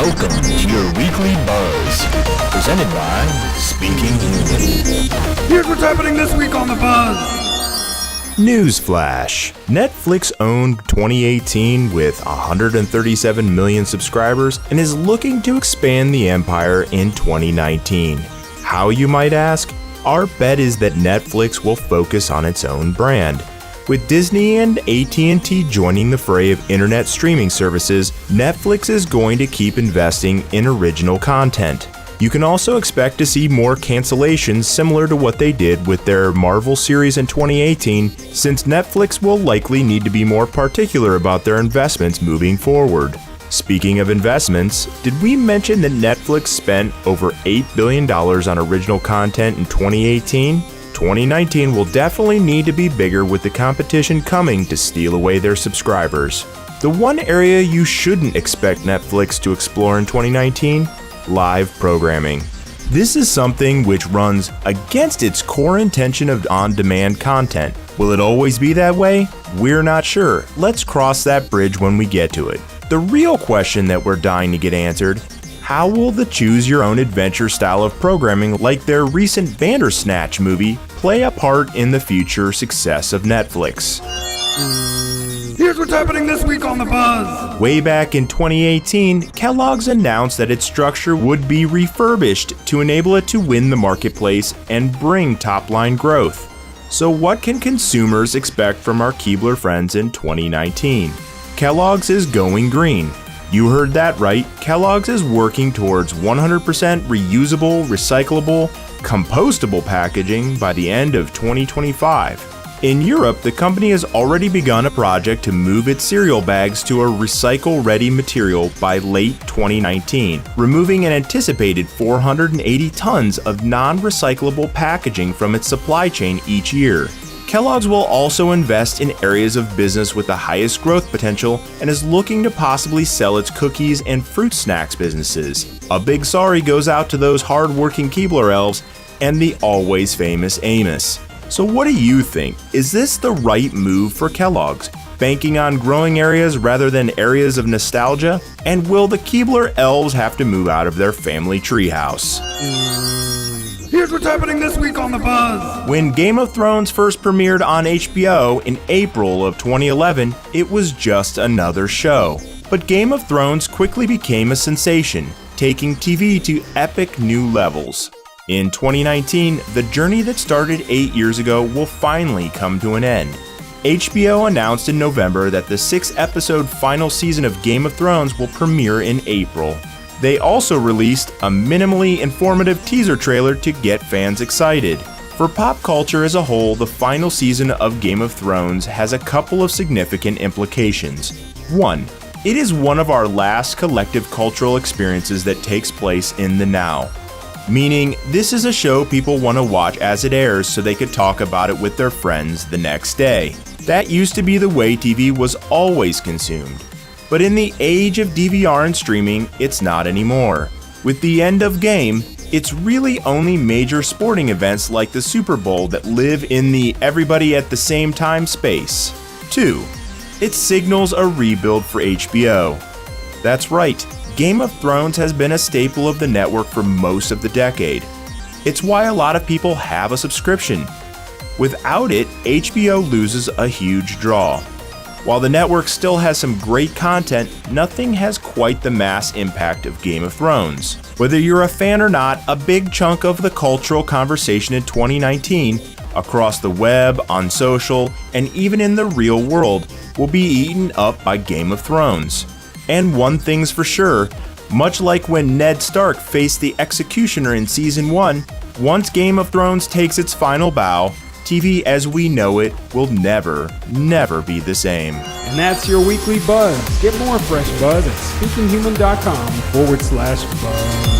Welcome to your weekly buzz, presented by Speaking Human. Here's what's happening this week on the Buzz. Newsflash. Netflix owned 2018 with 137 million subscribers and is looking to expand the empire in 2019. How, you might ask? Our bet is that Netflix will focus on its own brand. With Disney and AT&T joining the fray of internet streaming services, Netflix is going to keep investing in original content. You can also expect to see more cancellations similar to what they did with their Marvel series in 2018, since Netflix will likely need to be more particular about their investments moving forward. Speaking of investments, did we mention that Netflix spent over $8 billion on original content in 2018? 2019 will definitely need to be bigger with the competition coming to steal away their subscribers. The one area you shouldn't expect Netflix to explore in 2019? Live programming. This is something which runs against its core intention of on-demand content. Will it always be that way? We're not sure. Let's cross that bridge when we get to it. The real question that we're dying to get answered: how will the choose-your-own-adventure style of programming like their recent Bandersnatch movie play a part in the future success of Netflix? Here's what's happening this week on the Buzz. Way back in 2018, Kellogg's announced that its structure would be refurbished to enable it to win the marketplace and bring top-line growth. So what can consumers expect from our Keebler friends in 2019? Kellogg's is going green. You heard that right, Kellogg's is working towards 100% reusable, recyclable, compostable packaging by the end of 2025. In Europe, the company has already begun a project to move its cereal bags to a recycle-ready material by late 2019, removing an anticipated 480 tons of non-recyclable packaging from its supply chain each year. Kellogg's will also invest in areas of business with the highest growth potential and is looking to possibly sell its cookies and fruit snacks businesses. A big sorry goes out to those hard-working Keebler elves and the always famous Amos. So what do you think? Is this the right move for Kellogg's? Banking on growing areas rather than areas of nostalgia? And will the Keebler elves have to move out of their family treehouse? Here's what's happening this week on the Buzz. When Game of Thrones first premiered on HBO in April of 2011, it was just another show. But Game of Thrones quickly became a sensation, taking TV to epic new levels. In 2019, the journey that started 8 years ago will finally come to an end. HBO announced in November that the 6-episode final season of Game of Thrones will premiere in April. They also released a minimally informative teaser trailer to get fans excited. For pop culture as a whole, the final season of Game of Thrones has a couple of significant implications. 1. It is one of our last collective cultural experiences that takes place in the now. Meaning, this is a show people want to watch as it airs so they could talk about it with their friends the next day. That used to be the way TV was always consumed. But in the age of DVR and streaming, it's not anymore. With the end of Game, it's really only major sporting events like the Super Bowl that live in the everybody at the same time space. 2. It signals a rebuild for HBO. That's right. Game of Thrones has been a staple of the network for most of the decade. It's why a lot of people have a subscription. Without it, HBO loses a huge draw. While the network still has some great content, nothing has quite the mass impact of Game of Thrones. Whether you're a fan or not, a big chunk of the cultural conversation in 2019, across the web, on social, and even in the real world, will be eaten up by Game of Thrones. And one thing's for sure, much like when Ned Stark faced the Executioner in Season 1, once Game of Thrones takes its final bow, TV as we know it will never be the same. And that's your weekly buzz. Get more fresh buzz at speakinghuman.com/buzz.